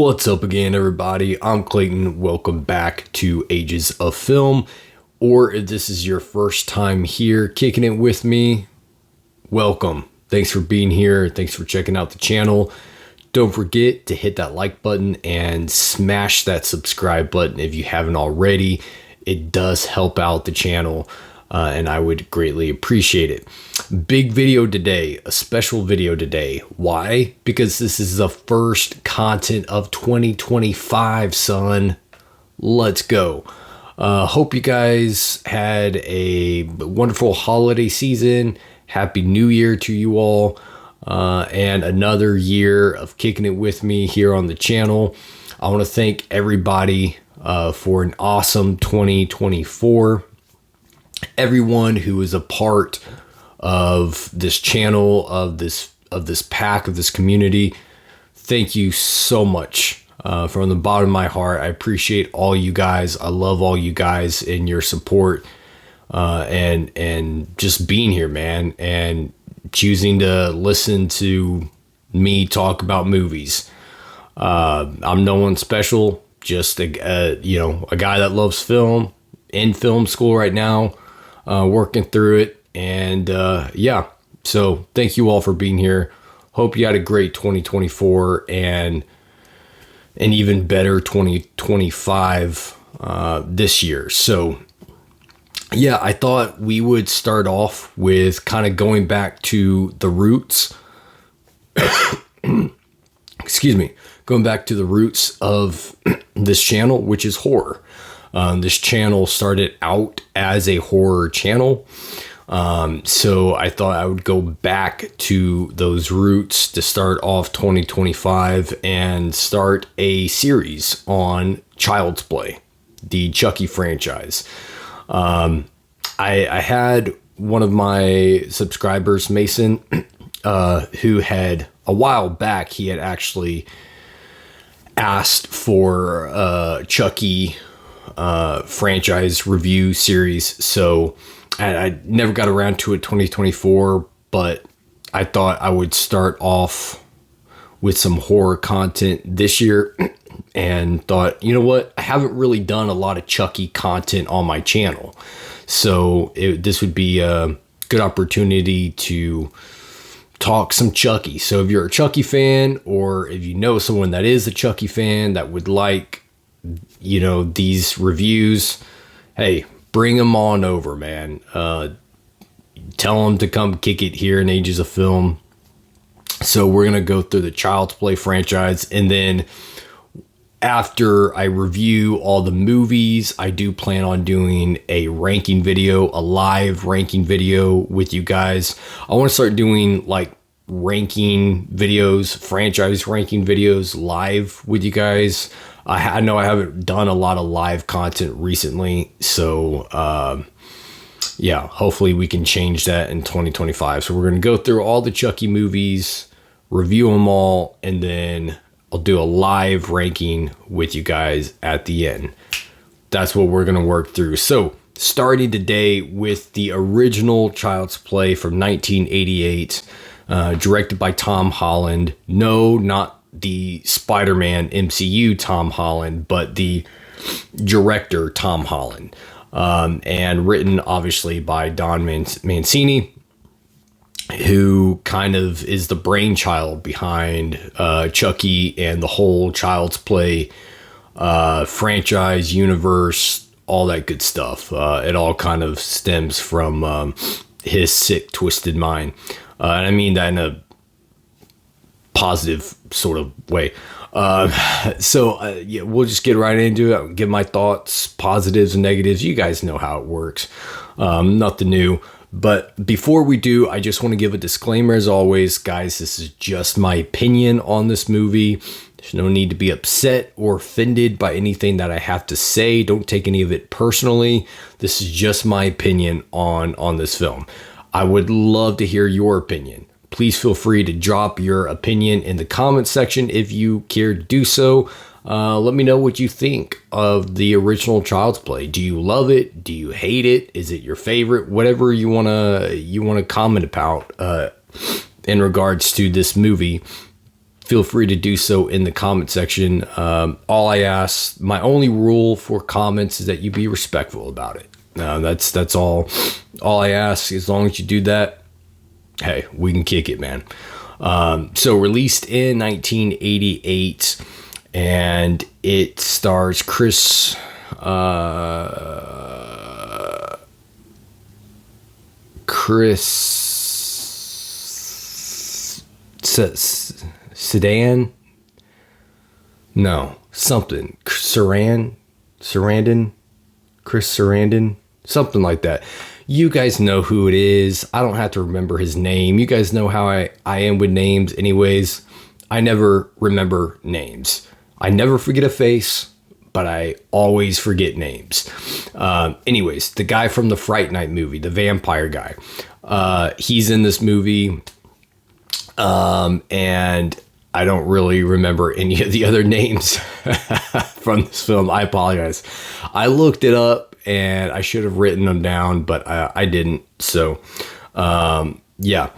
What's up again, everybody? I'm Clayton. Welcome back to Ages of Film. Or if this is your first time here kicking it with me, welcome. Thanks for being here. Thanks for checking out the channel. Don't forget to hit that like button and smash that subscribe button if you haven't already. It does help out the channel, and I would greatly appreciate it. Big video today, a special video today. Why? Because this is the first content of 2025, son. Let's go. Hope you guys had a wonderful holiday season. Happy New Year to you all. And another year of kicking it with me here on the channel. I want to thank everybody for an awesome 2024. Everyone who is a part of this channel, of this pack, of this community, thank you so much. From the bottom of my heart, I appreciate all you guys. I love all you guys and your support, and just being here, man, and choosing to listen to me talk about movies. I'm no one special, just a guy that loves film, in film school right now, working through it. And yeah, so thank you all for being here. Hope you had a great 2024 and an even better 2025 this year. So yeah, I thought we would start off with kind of going back to the roots. Excuse me, going back to the roots of this channel, which is horror. This channel started out as a horror channel. So I thought I would go back to those roots to start off 2025 and start a series on Child's Play, the Chucky franchise. I had one of my subscribers, Mason, who had a while back, he had actually asked for Chucky franchise review series. So I never got around to it 2024, but I thought I would start off with some horror content this year and thought, you know what? I haven't really done a lot of Chucky content on my channel. So this would be a good opportunity to talk some Chucky. So if you're a Chucky fan, or if you know someone that is a Chucky fan that would like, these reviews, hey, bring them on over, man. Tell them to come kick it here in Ages of Film. So we're going to go through the Child's Play franchise. And then after I review all the movies, I do plan on doing a ranking video, a live ranking video with you guys. I want to start doing like ranking videos, franchise ranking videos live with you guys. I know I haven't done a lot of live content recently, so yeah, hopefully we can change that in 2025. So we're going to go through all the Chucky movies, review them all, and then I'll do a live ranking with you guys at the end. That's what we're going to work through. So starting today with the original Child's Play from 1988, directed by Tom Holland. No, not the Spider-Man MCU Tom Holland, but the director Tom Holland, and written obviously by Don Mancini, who kind of is the brainchild behind Chucky and the whole Child's Play franchise, universe, all that good stuff. It all kind of stems from his sick, twisted mind. And I mean that in a positive sort of way. Yeah, we'll just get right into it. I'll give my thoughts, positives and negatives. You guys know how it works. Nothing new. But before we do, I just want to give a disclaimer as always, guys. This is just my opinion on this movie. There's no need to be upset or offended by anything that I have to say. Don't take any of it personally. This is just my opinion on this film. I would love to hear your opinion. Please feel free to drop your opinion in the comments section if you care to do so. Let me know what you think of the original Child's Play. Do you love it? Do you hate it? Is it your favorite? Whatever you wanna comment about in regards to this movie. feel free to do so in the comment section. All I ask, my only rule for comments is that you be respectful about it. That's all I ask. As long as you do that, hey, we can kick it, man. So released in 1988, and it stars Chris Sedan? No, something. Sarandon? Chris Sarandon? Something like that. You guys know who it is. I don't have to remember his name. You guys know how I am with names anyways. I never remember names. I never forget a face, but I always forget names. Anyways, the guy from the Fright Night movie, the vampire guy, he's in this movie. And I don't really remember any of the other names from this film. I apologize. I looked it up and I should have written them down, but I didn't. So, yeah.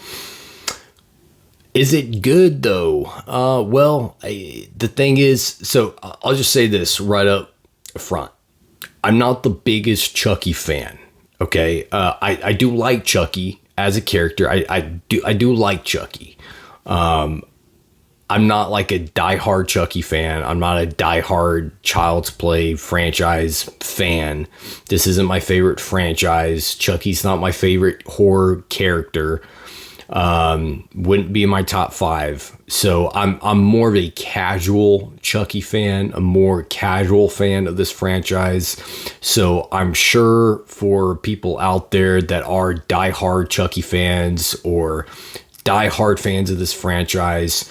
Is it good though? Well, the thing is, so I'll just say this right up front. I'm not the biggest Chucky fan. Okay. I do like Chucky as a character. I do like Chucky. I'm not like a diehard Chucky fan. I'm not a diehard Child's Play franchise fan. This isn't my favorite franchise. Chucky's not my favorite horror character. Wouldn't be in my top 5. So I'm more of a casual Chucky fan, a more casual fan of this franchise. So I'm sure for people out there that are diehard Chucky fans or diehard fans of this franchise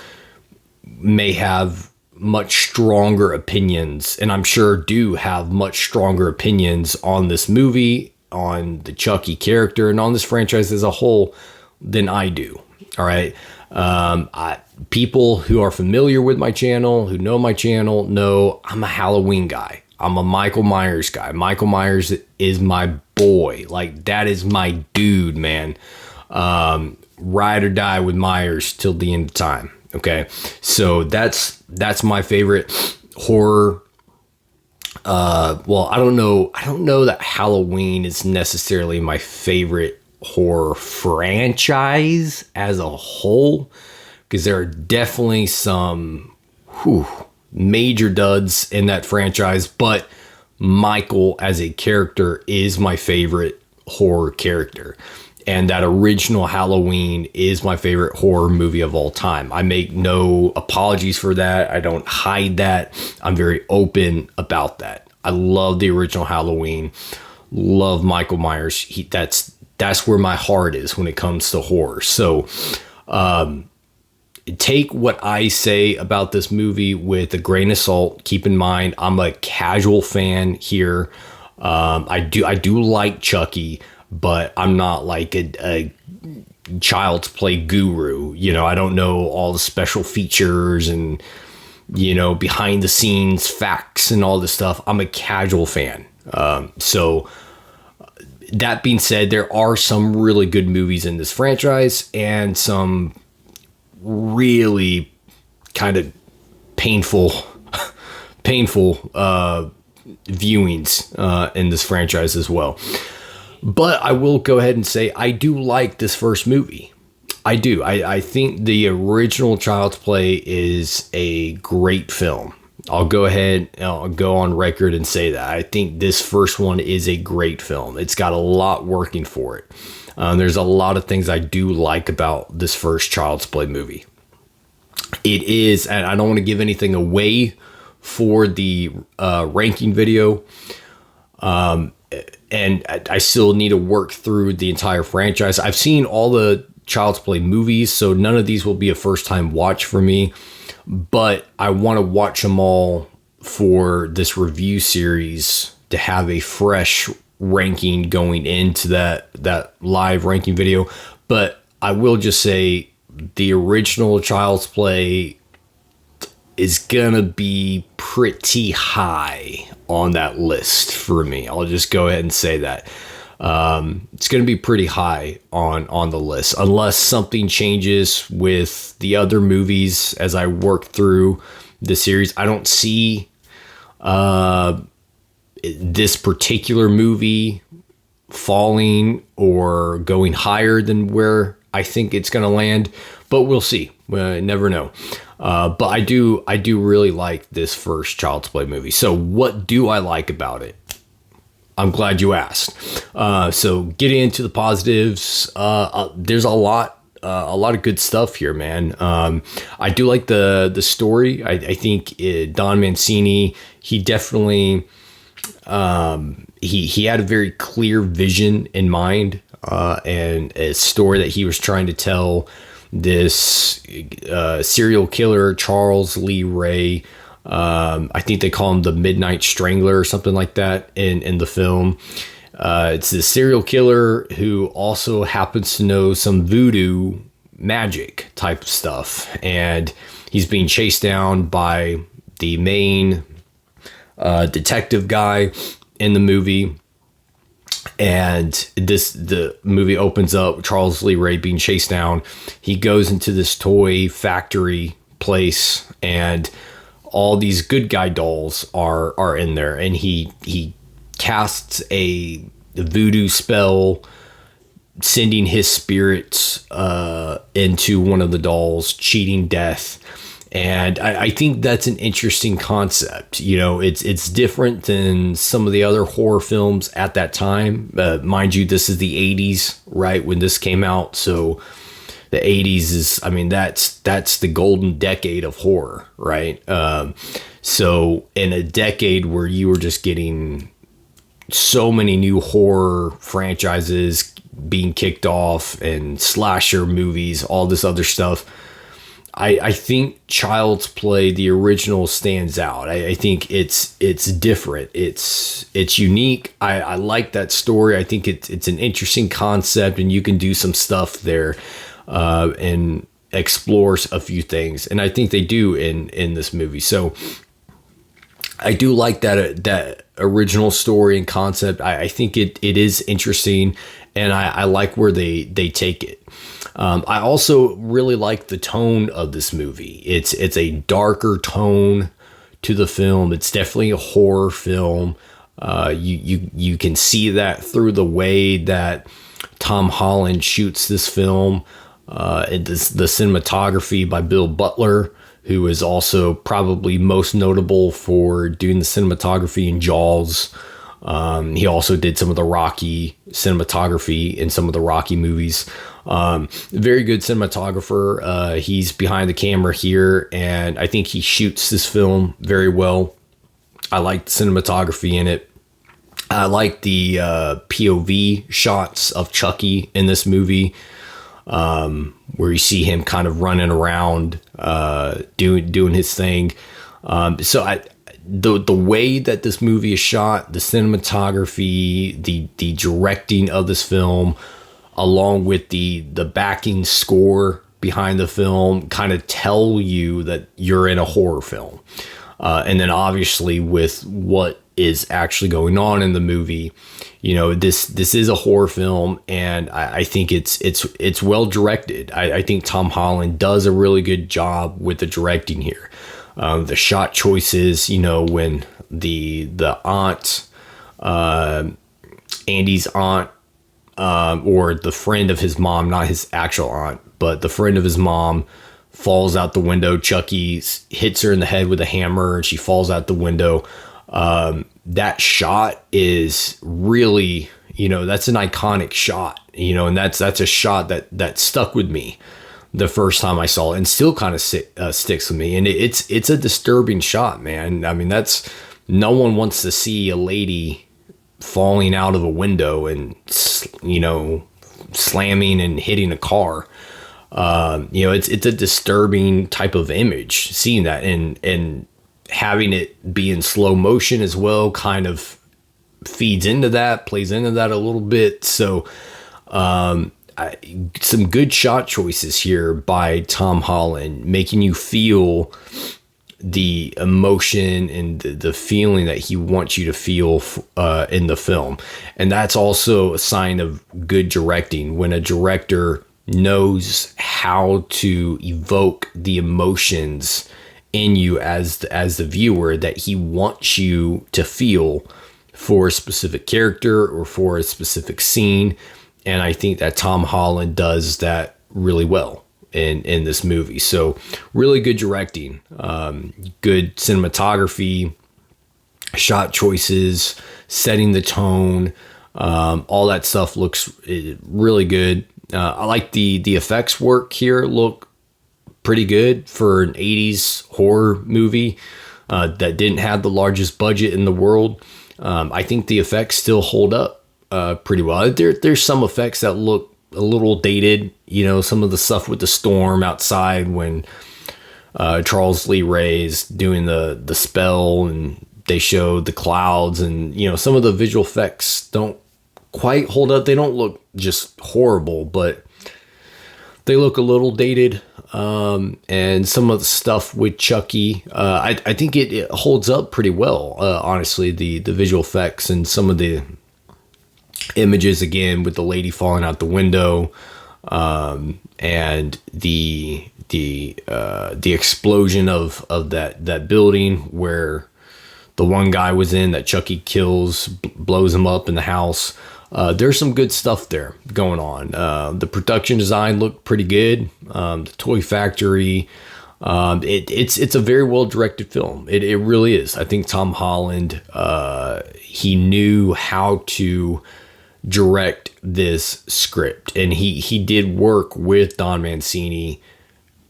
may have much stronger opinions, and I'm sure do have much stronger opinions on this movie, on the Chucky character, and on this franchise as a whole than I do. All right. People who are familiar with my channel, who know my channel, know I'm a Halloween guy. I'm a Michael Myers guy. Michael Myers is my boy. Like, that is my dude, man. Ride or die with Myers till the end of time. Okay, so that's my favorite horror. Well, I don't know that Halloween is necessarily my favorite horror franchise as a whole, because there are definitely some major duds in that franchise. But Michael as a character is my favorite horror character. And that original Halloween is my favorite horror movie of all time. I make no apologies for that. I don't hide that. I'm very open about that. I love the original Halloween. Love Michael Myers. That's where my heart is when it comes to horror. So take what I say about this movie with a grain of salt. Keep in mind, I'm a casual fan here. I do like Chucky, but I'm not like a Child's Play guru. You know, I don't know all the special features and, you know, behind the scenes facts and all this stuff. I'm a casual fan. So that being said, there are some really good movies in this franchise and some really kind of painful viewings in this franchise as well. But I will go ahead and say I do like this first movie. I do. I think the original Child's Play is a great film. I'll go ahead, I'll go on record and say that. I think this first one is a great film. It's got a lot working for it. There's a lot of things I do like about this first Child's Play movie. It is, and I don't want to give anything away for the ranking video. And I still need to work through the entire franchise. I've seen all the Child's Play movies, so none of these will be a first time watch for me. But I want to watch them all for this review series to have a fresh ranking going into that live ranking video. But I will just say the original Child's Play is gonna be pretty high on that list for me. I'll just go ahead and say that. It's going to be pretty high on the list unless something changes with the other movies as I work through the series. I don't see this particular movie falling or going higher than where I think it's going to land, but we'll see. Never know. But I do really like this first Child's Play movie. So what do I like about it? I'm glad you asked. So getting into the positives, there's a lot of good stuff here, man. I do like the story. I think Don Mancini, he definitely, he had a very clear vision in mind, and a story that he was trying to tell. This serial killer, Charles Lee Ray, I think they call him the Midnight Strangler or something like that in the film. It's the serial killer who also happens to know some voodoo magic type of stuff, and he's being chased down by the main detective guy in the movie. And the movie opens up with Charles Lee Ray being chased down. He goes into this toy factory place, and all these good guy dolls are in there, and he casts a voodoo spell, sending his spirits into one of the dolls, cheating death. And I think that's an interesting concept. You know, it's different than some of the other horror films at that time. Mind you, this is the 80s, right, when this came out. So the 80s is, I mean, that's the golden decade of horror, right? So in a decade where you were just getting so many new horror franchises being kicked off and slasher movies, all this other stuff, I think Child's Play, the original, stands out. I think it's different. It's unique. I like that story. I think it's an interesting concept, and you can do some stuff there and explore a few things. And I think they do in this movie. So I do like that original story and concept. I think it is interesting, and I like where they take it. I also really like the tone of this movie. It's a darker tone to the film. It's definitely a horror film. You can see that through the way that Tom Holland shoots this film. The cinematography by Bill Butler, who is also probably most notable for doing the cinematography in Jaws. He also did some of the Rocky cinematography in some of the Rocky movies. Very good cinematographer. He's behind the camera here, and I think he shoots this film very well. I like the cinematography in it. I like the POV shots of Chucky in this movie, where you see him kind of running around, doing his thing. So the way that this movie is shot, the cinematography, the directing of this film, along with the backing score behind the film, kind of tell you that you're in a horror film. And then obviously with what is actually going on in the movie, you know, this is a horror film, and I think it's well directed. I think Tom Holland does a really good job with the directing here. The shot choices, you know, when the aunt, Andy's aunt, or the friend of his mom, not his actual aunt, but the friend of his mom, falls out the window. Chucky hits her in the head with a hammer, and she falls out the window. That shot is really, you know, that's an iconic shot, you know, and that's a shot that stuck with me the first time I saw it, and still kind of sticks with me. And it's a disturbing shot, man. I mean, no one wants to see a lady falling out of a window and, you know, slamming and hitting a car. You know, it's a disturbing type of image, seeing that, and having it be in slow motion as well kind of feeds into that, plays into that a little bit. So some good shot choices here by Tom Holland, making you feel the emotion and the feeling that he wants you to feel in the film. And that's also a sign of good directing, when a director knows how to evoke the emotions in you as the viewer that he wants you to feel for a specific character or for a specific scene. And I think that Tom Holland does that really well in this movie. So really good directing, good cinematography, shot choices, setting the tone, all that stuff looks really good. I like the effects work here, look pretty good for an 80s horror movie that didn't have the largest budget in the world. I think the effects still hold up pretty well. There's some effects that look a little dated, some of the stuff with the storm outside when Charles Lee Ray's doing the spell and they showed the clouds, and some of the visual effects don't quite hold up. They don't look just horrible, but they look a little dated. And some of the stuff with Chucky, I think it holds up pretty well. Honestly, the visual effects and some of the images, again, with the lady falling out the window, and the explosion of that building where the one guy was in that Chucky kills, blows him up in the house. There's some good stuff there going on. The production design looked pretty good. The toy factory, it's a very well directed film. It really is. I think Tom Holland, he knew how to direct this script, and he did work with Don Mancini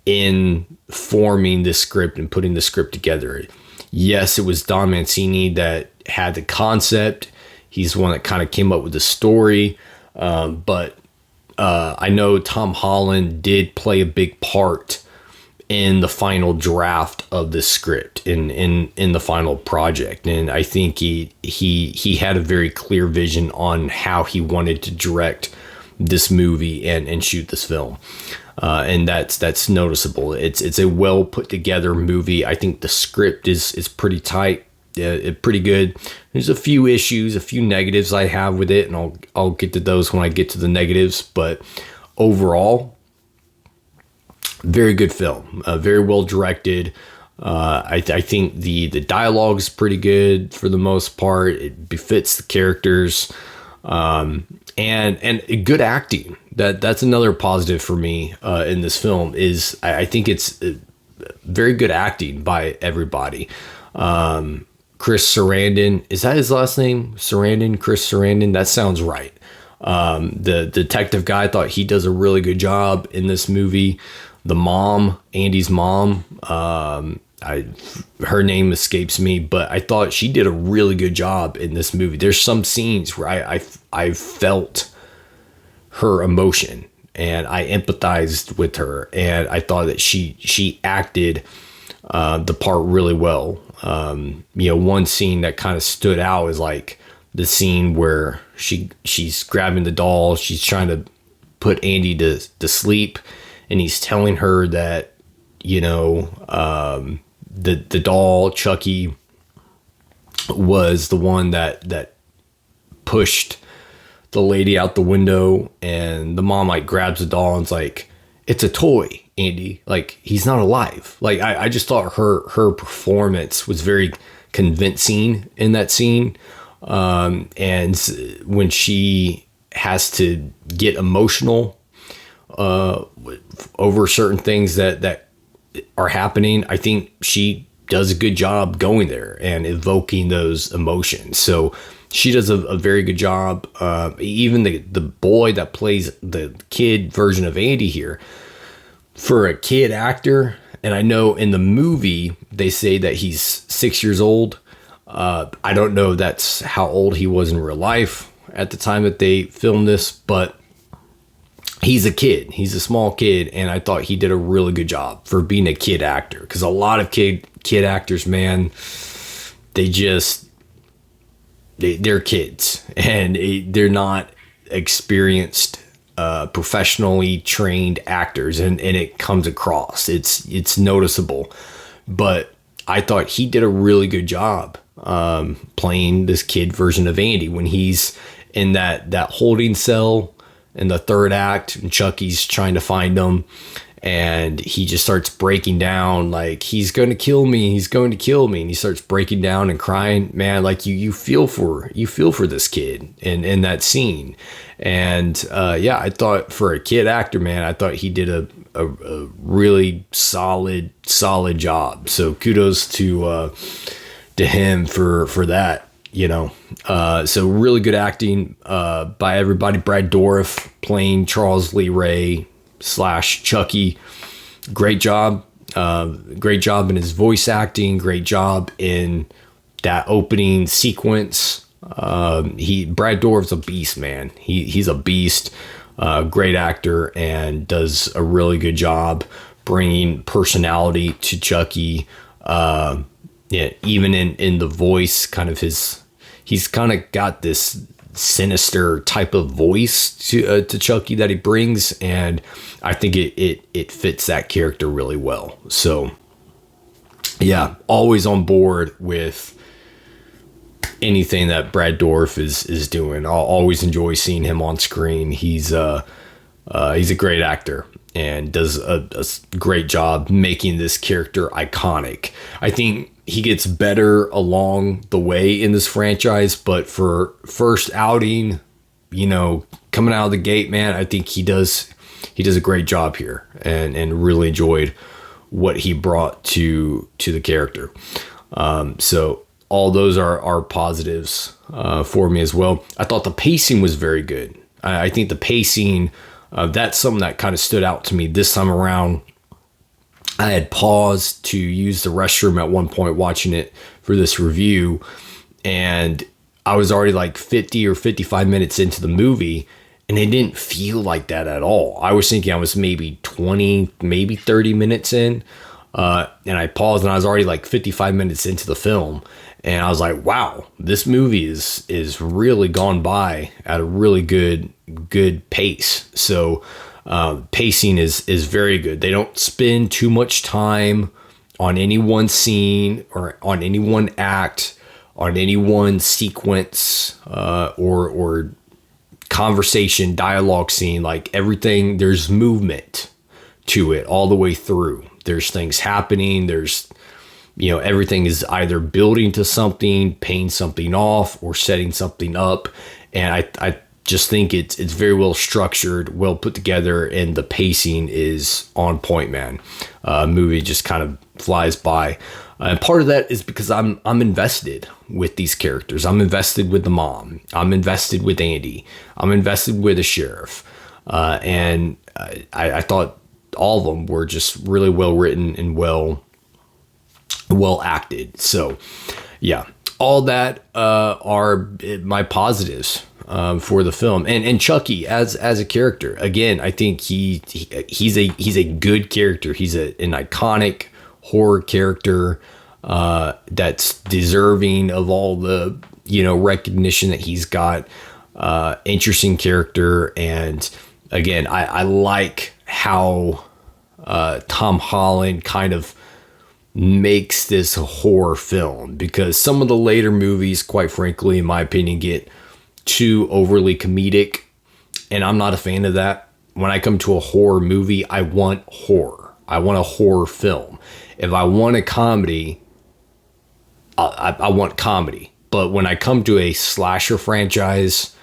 in forming this script and putting the script together. Yes, it was Don Mancini that had the concept. He's the one that kind of came up with the story. But I know Tom Holland did play a big part in the final draft of the script, in the final project. And I think he had a very clear vision on how he wanted to direct this movie and shoot this film. And that's noticeable. It's a well put together movie. I think the script is pretty tight. Pretty good. There's a few issues, a few negatives I have with it, and I'll get to those when I get to the negatives. But overall, very good film, very well directed. I think the dialogue is pretty good for the most part. It befits the characters, and good acting. That's another positive for me in this film. Is I think it's very good acting by everybody. Chris Sarandon, is that his last name? Sarandon, Chris Sarandon. That sounds right. The detective guy, I thought he does a really good job in this movie. The mom, Andy's mom, her name escapes me, but I thought she did a really good job in this movie. There's some scenes where I felt her emotion and I empathized with her, and I thought that she acted the part really well. One scene that kind of stood out is like the scene where she's grabbing the doll, she's trying to put Andy to sleep, and he's telling her that the doll Chucky was the one that pushed the lady out the window, and the mom like grabs the doll and's like, "It's a toy, Andy. Like, he's not alive." Like, I just thought her performance was very convincing in that scene. And when she has to get emotional over certain things that are happening, I think she does a good job going there and evoking those emotions. So she does a very good job. Even the boy that plays the kid version of Andy here, for a kid actor, and I know in the movie they say that he's 6 years old. I don't know that's how old he was in real life at the time that they filmed this, but he's a kid. He's a small kid, and I thought he did a really good job for being a kid actor. Because a lot of kid actors, man, they're kids, and they're not experienced, professionally trained actors, and it comes across. It's noticeable. But I thought he did a really good job playing this kid version of Andy when he's in that holding cell in the third act and Chucky's trying to find him. And he just starts breaking down like, he's going to kill me. He's going to kill me. And he starts breaking down and crying, man, like you feel for this kid in that scene. And yeah, I thought for a kid actor, man, I thought he did a really solid job. So kudos to him for that, you know. So really good acting by everybody. Brad Dourif playing Charles Lee Ray / Chucky. Great job. Great job in his voice acting. Great job in that opening sequence. Brad Dourif's a beast, man. He's a beast. Great actor and does a really good job bringing personality to Chucky. Yeah, even in the voice, kind of he's kind of got this sinister type of voice to Chucky that he brings, and I think it fits that character really well. So yeah, always on board with anything that Brad Dourif is doing. I'll always enjoy seeing him on screen. He's a great actor and does a great job making this character iconic. I think he gets better along the way in this franchise, but for first outing, you know, coming out of the gate, man, I think he does a great job here, and really enjoyed what he brought to the character. So all those are positives for me as well. I thought the pacing was very good. I think the pacing, that's something that kind of stood out to me this time around. I had paused to use the restroom at one point watching it for this review, and I was already like 50 or 55 minutes into the movie, and it didn't feel like that at all. I was thinking I was maybe 20, maybe 30 minutes in, and I paused, and I was already like 55 minutes into the film, and I was like, wow, this movie is really gone by at a really good pace. So pacing is very good. They don't spend too much time on any one scene or on any one act, on any one sequence or conversation, dialogue scene. Like everything, there's movement to it all the way through. There's things happening. There's, you know, everything is either building to something, paying something off, or setting something up. And I just think it's very well structured, well put together, and the pacing is on point, man. Movie just kind of flies by. And part of that is because I'm invested with these characters. I'm invested with the mom. I'm invested with Andy. I'm invested with the sheriff. And I thought all of them were just really well written and well acted. So yeah, all that are my positives for the film. And Chucky as a character, again, I think he's a good character. He's an iconic horror character that's deserving of all the, you know, recognition that he's got. Interesting character, and again, I like how Tom Holland kind of makes this a horror film, because some of the later movies, quite frankly, in my opinion, get too overly comedic, and I'm not a fan of that. When I come to a horror movie, I want horror. I want a horror film. If I want a comedy, I want comedy. But when I come to a slasher franchise,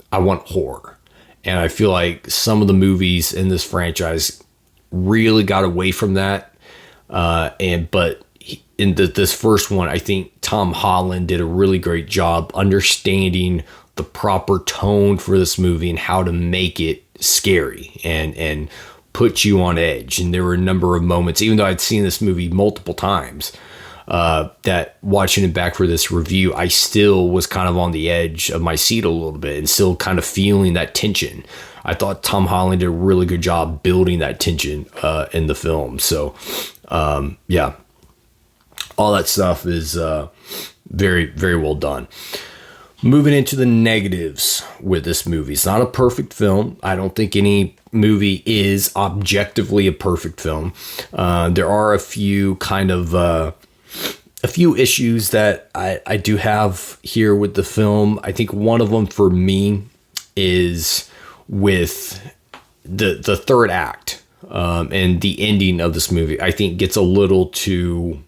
I want horror. And I feel like some of the movies in this franchise really got away from that. But in this first one, I think Tom Holland did a really great job understanding the proper tone for this movie and how to make it scary and put you on edge. And there were a number of moments, even though I'd seen this movie multiple times, that watching it back for this review, I still was kind of on the edge of my seat a little bit and still kind of feeling that tension. I thought Tom Holland did a really good job building that tension in the film. So, yeah, all that stuff is very, very well done. Moving into the negatives with this movie. It's not a perfect film. I don't think any movie is objectively a perfect film. There are a few kind of a few issues that I do have here with the film. I think one of them for me is with the third act, and the ending of this movie. I think gets a little too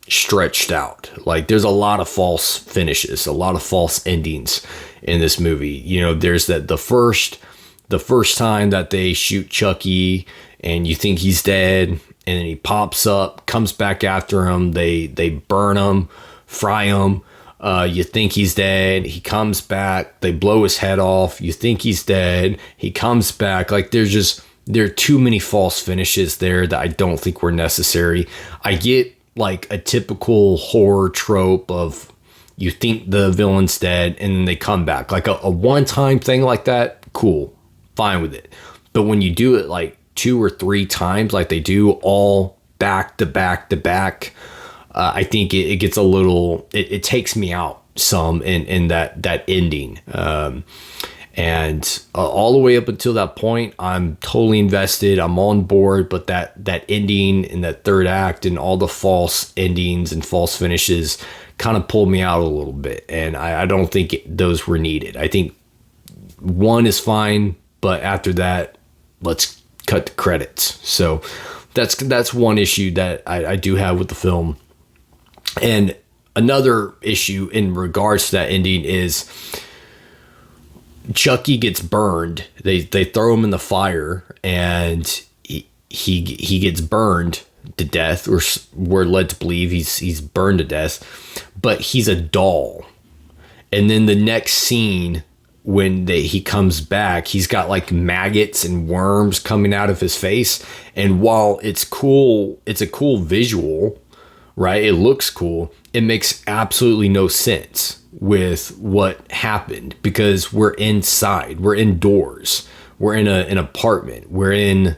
stretched out. Like, there's a lot of false finishes, a lot of false endings in this movie. You know, there's that the first time that they shoot Chucky and you think he's dead, and then he pops up, comes back after him. They burn him, fry him. You think he's dead. He comes back. They blow his head off. You think he's dead. He comes back. Like, there are too many false finishes there that I don't think were necessary. I get like a typical horror trope of you think the villain's dead and then they come back. Like a one-time thing like that, cool, fine with it. But when you do it like 2 or 3 times, like they do, all back to back to back, I think it gets a little, it takes me out some in that ending. And all the way up until that point, I'm totally invested. I'm on board. But that ending in that third act and all the false endings and false finishes kind of pulled me out a little bit. And I don't think those were needed. I think 1 is fine, but after that, let's cut the credits. So that's one issue that I do have with the film. And another issue in regards to that ending is Chucky gets burned. They throw him in the fire, and he gets burned to death, or we're led to believe he's burned to death. But he's a doll. And then the next scene, when he comes back, he's got like maggots and worms coming out of his face. And while it's cool, it's a cool visual, right? It looks cool. It makes absolutely no sense with what happened, because we're inside, we're indoors, we're in an apartment, we're in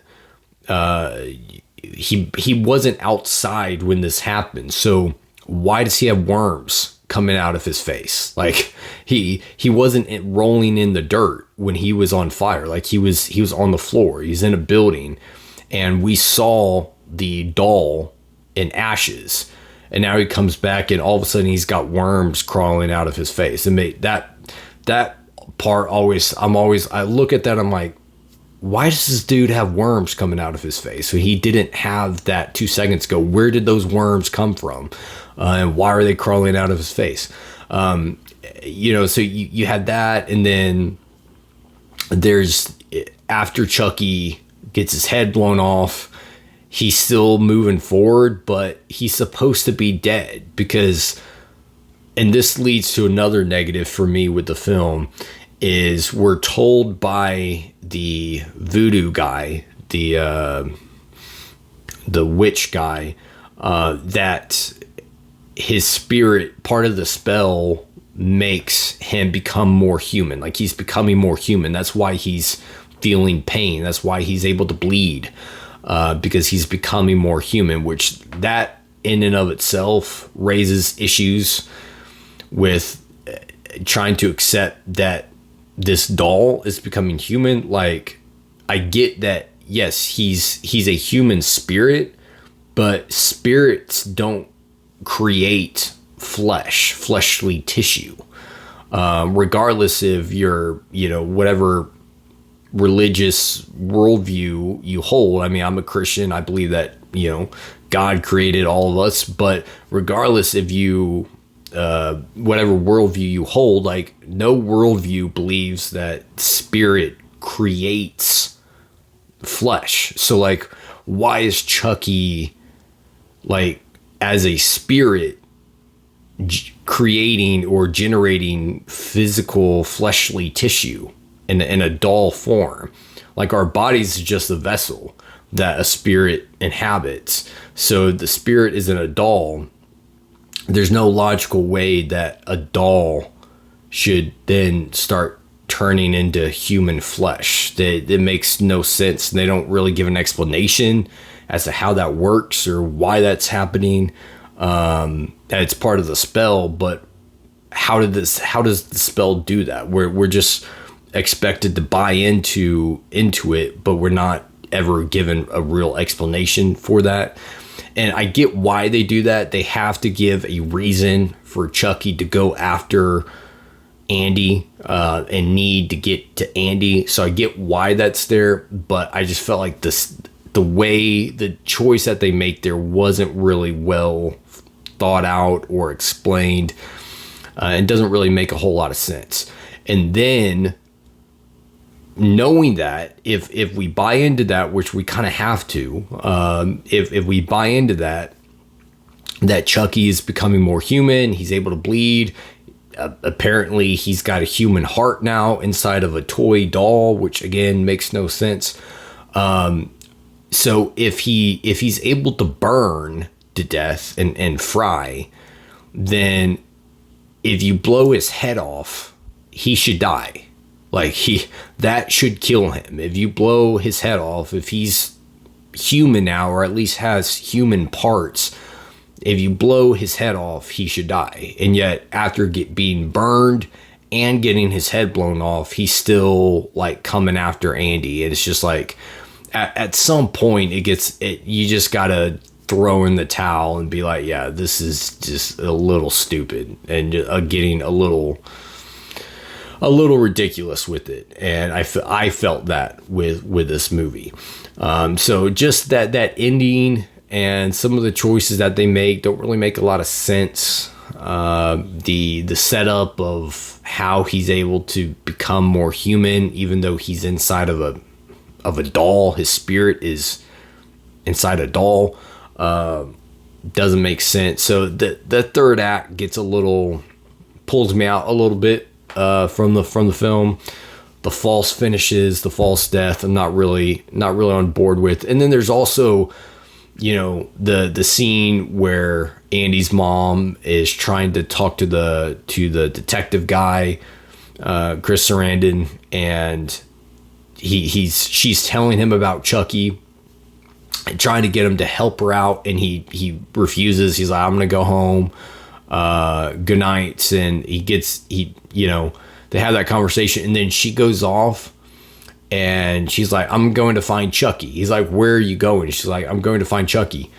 he wasn't outside when this happened. So why does he have worms coming out of his face? Like, he wasn't rolling in the dirt when he was on fire. Like, he was on the floor. He's in a building, and we saw the doll in ashes. And now he comes back, and all of a sudden he's got worms crawling out of his face. And that part I look at that, I'm like, why does this dude have worms coming out of his face? So he didn't have that 2 seconds ago. Where did those worms come from? And why are they crawling out of his face? So you had that, and then there's, after Chucky gets his head blown off, he's still moving forward, but he's supposed to be dead, because, and this leads to another negative for me with the film, is we're told by the voodoo guy, the witch guy, that his spirit, part of the spell, makes him become more human. Like, he's becoming more human. That's why he's feeling pain. That's why he's able to bleed. Because he's becoming more human, which that in and of itself raises issues with trying to accept that this doll is becoming human. Like, I get that, yes, he's a human spirit, but spirits don't create fleshly tissue. Regardless of your, whatever religious worldview you hold. I mean, I'm a Christian. I believe that, God created all of us, but regardless if you, whatever worldview you hold, like, no worldview believes that spirit creates flesh. So, like, why is Chucky, like, as a spirit, creating or generating physical fleshly tissue in a doll form? Like, our bodies is just a vessel that a spirit inhabits. So the spirit isn't a doll. There's no logical way that a doll should then start turning into human flesh. It makes no sense. They don't really give an explanation as to how that works or why that's happening. It's part of the spell, but how does the spell do that? We're just expected to buy into it, but we're not ever given a real explanation for that. And I get why they do that. They have to give a reason for Chucky to go after Andy and need to get to Andy. So I get why that's there, but I just felt like the choice that they make there wasn't really well thought out or explained. It doesn't really make a whole lot of sense. And then knowing that if we buy into that, which we kind of have to, if we buy into that Chucky is becoming more human, he's able to bleed. Apparently he's got a human heart now inside of a toy doll, which again makes no sense. So if he's able to burn to death and fry, then if you blow his head off, he should die. Like that should kill him. If you blow his head off, if he's human now, or at least has human parts, if you blow his head off, he should die. And yet after being burned and getting his head blown off, he's still like coming after Andy. And it's just like at some point you just gotta throw in the towel and be like, yeah, this is just a little stupid and getting a little ridiculous with it. And I felt that with this movie. So just that ending and some of the choices that they make don't really make a lot of sense. The setup of how he's able to become more human, even though he's inside of a doll, his spirit is inside a doll, doesn't make sense. So the third act pulls me out a little bit from the film. The false finishes, the false death, I'm not really on board with. And then there's also, the scene where Andy's mom is trying to talk to the detective guy, Chris Sarandon, and she's telling him about Chucky and trying to get him to help her out, and he refuses. He's like, I'm gonna go home. Good night. And they have that conversation, and then she goes off and she's like, I'm going to find Chucky. He's like, where are you going? She's like, I'm going to find Chucky.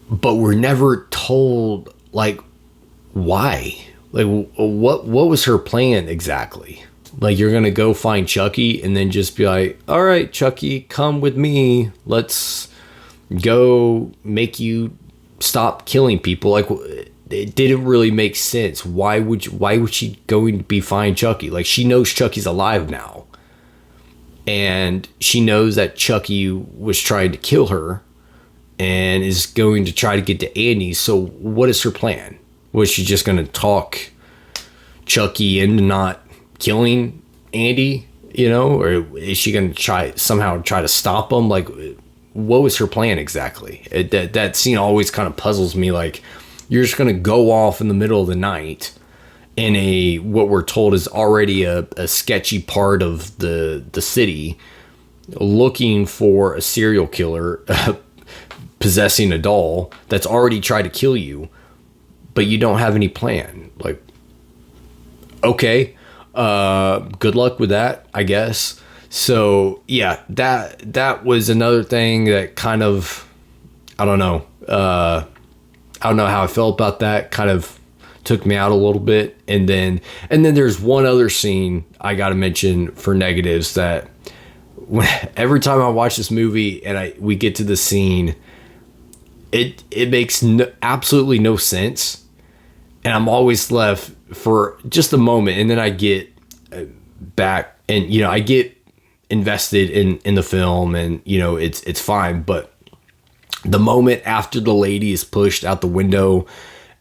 But we're never told like why. Like what was her plan exactly? Like, you're gonna go find Chucky and then just be like, all right, Chucky, come with me. Let's go make you stop killing people. Like, it didn't really make sense. Why would she going to be find Chucky? Like, she knows Chucky's alive now. And she knows that Chucky was trying to kill her and is going to try to get to Andy. So what is her plan? Was she just going to talk Chucky into not killing Andy, or is she going to somehow try to stop him? Like, what was her plan exactly? That scene always kind of puzzles me. Like, you're just going to go off in the middle of the night in what we're told is already a sketchy part of the city, looking for a serial killer possessing a doll that's already tried to kill you, but you don't have any plan. Like, okay, good luck with that, I guess. So yeah, that was another thing that kind of, I don't know how I felt about that. Kind of took me out a little bit. And then there's one other scene I got to mention for negatives, that every time I watch this movie and we get to the scene, it makes absolutely no sense. And I'm always left for just a moment. And then I get back and, I get invested in the film, and, it's fine. But the moment after the lady is pushed out the window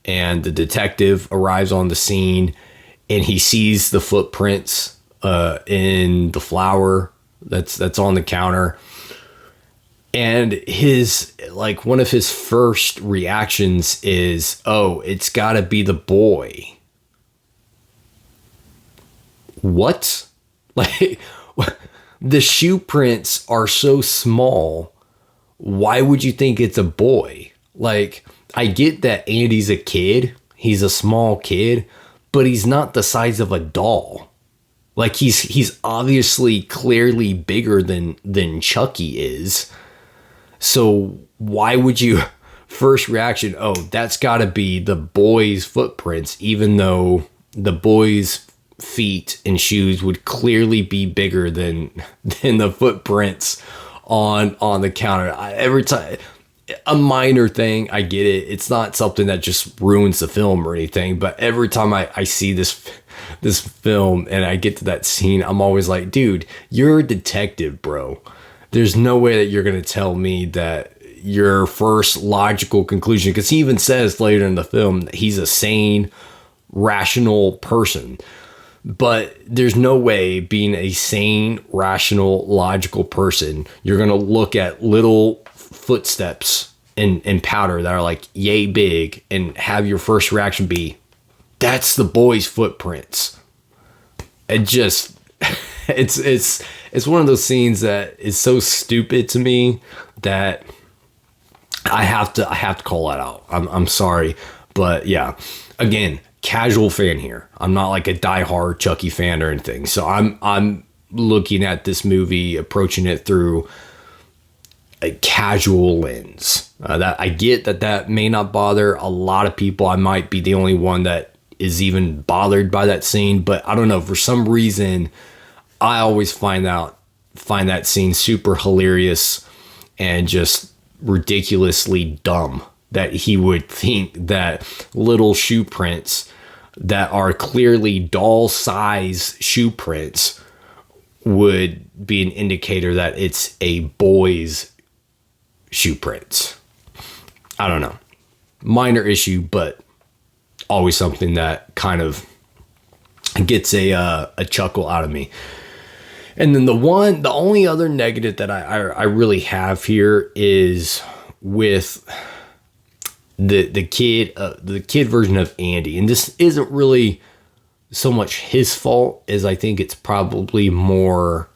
and the detective arrives on the scene and he sees the footprints in the flour that's on the counter, and one of his first reactions is, oh, it's gotta be the boy. What? Like, the shoe prints are so small. Why would you think it's a boy? Like, I get that Andy's a kid. He's a small kid, but he's not the size of a doll. Like, he's obviously clearly bigger than Chucky is. So why would you first reaction, oh, that's got to be the boy's footprints, even though the boy's feet and shoes would clearly be bigger than the footprints on the counter. Every time, a minor thing, I get it. It's not something that just ruins the film or anything, but every time I see this film and I get to that scene, I'm always like, dude, you're a detective, bro. There's no way that you're going to tell me that your first logical conclusion, because he even says later in the film that he's a sane, rational person. But there's no way, being a sane, rational, logical person, you're going to look at little footsteps in powder that are like yay big and have your first reaction be, that's the boy's footprints. It just, it's one of those scenes that is so stupid to me that I have to call that out. I'm sorry, but yeah, again, casual fan here. I'm not like a diehard Chucky fan or anything. So I'm looking at this movie, approaching it through a casual lens. That I get that may not bother a lot of people. I might be the only one that is even bothered by that scene, but I don't know, for some reason I always find that scene super hilarious and just ridiculously dumb, that he would think that little shoe prints that are clearly doll size shoe prints would be an indicator that it's a boy's shoe prints. I don't know. Minor issue, but always something that kind of gets a chuckle out of me. And then the only other negative that I really have here is with the kid version of Andy. And this isn't really so much his fault as I think it's probably more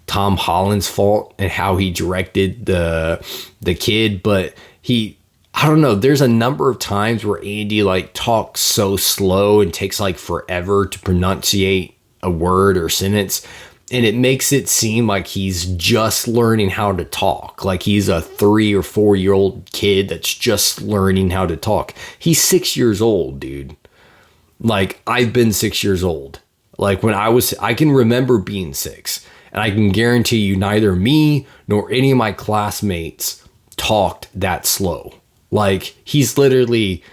Tom Holland's fault and how he directed the kid. But I don't know, there's a number of times where Andy like talks so slow and takes like forever to pronunciate a word or sentence. And it makes it seem like he's just learning how to talk. Like he's a 3 or 4 year old kid that's just learning how to talk. He's 6 years old, dude. Like I've been 6 years old. Like I can remember being 6. And I can guarantee you neither me nor any of my classmates talked that slow. Like he's literally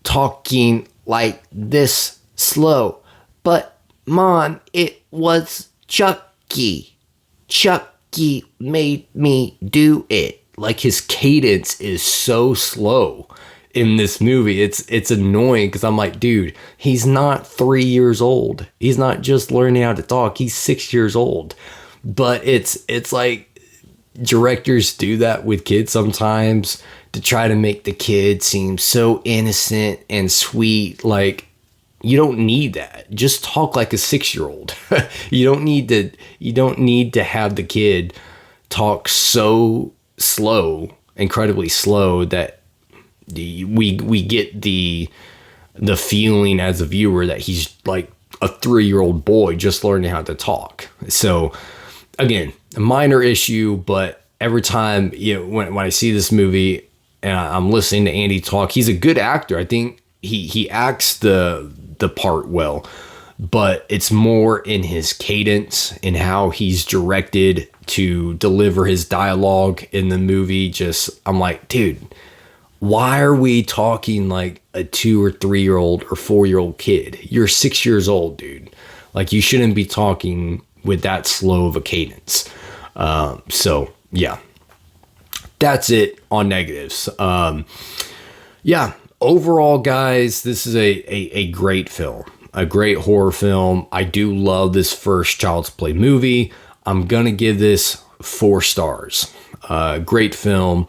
talking like this slow. But Mom, it was Chucky. Chucky made me do it. Like his cadence is so slow in this movie. It's annoying because I'm like, dude, he's not 3 years old. He's not just learning how to talk. He's 6 years old. But it's like directors do that with kids sometimes to try to make the kid seem so innocent and sweet. Like, you don't need that. Just talk like a 6-year-old. You don't need to have the kid talk so slow, incredibly slow, that we get the feeling as a viewer that he's like a 3-year-old boy just learning how to talk. So again, a minor issue, but every time, when I see this movie and I'm listening to Andy talk, he's a good actor. I think he acts the part well, but it's more in his cadence and how he's directed to deliver his dialogue in the movie. I'm like, dude, why are we talking like a 2 or 3 year old or 4 year old kid? You're 6 years old, dude. Like, you shouldn't be talking with that slow of a cadence. So yeah, that's it on negatives. Yeah. Overall, guys, this is a great film, a great horror film. I do love this first Child's Play movie. I'm going to give this 4 stars. Great film.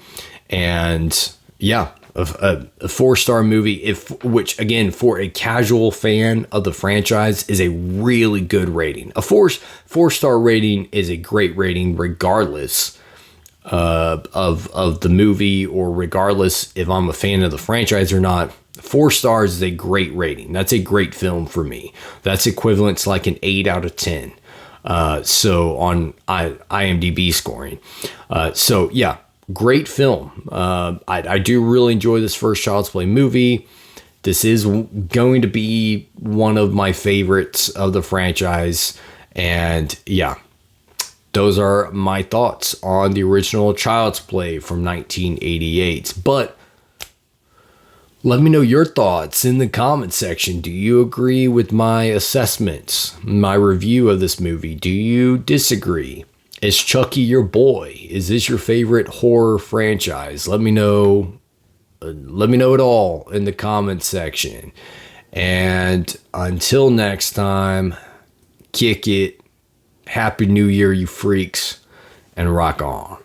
And yeah, a 4-star movie, which again, for a casual fan of the franchise, is a really good rating. A 4-star rating is a great rating regardless of the movie, or regardless if I'm a fan of the franchise or not. 4 stars is a great rating. That's a great film for me. That's equivalent to like an 8 out of 10. So on IMDb scoring. So yeah, great film. I do really enjoy this first Child's Play movie. This is going to be one of my favorites of the franchise. And yeah, those are my thoughts on the original Child's Play from 1988. But let me know your thoughts in the comment section. Do you agree with my assessments, my review of this movie? Do you disagree? Is Chucky your boy? Is this your favorite horror franchise? Let me know. Let me know it all in the comment section. And until next time, kick it. Happy New Year, you freaks, and rock on.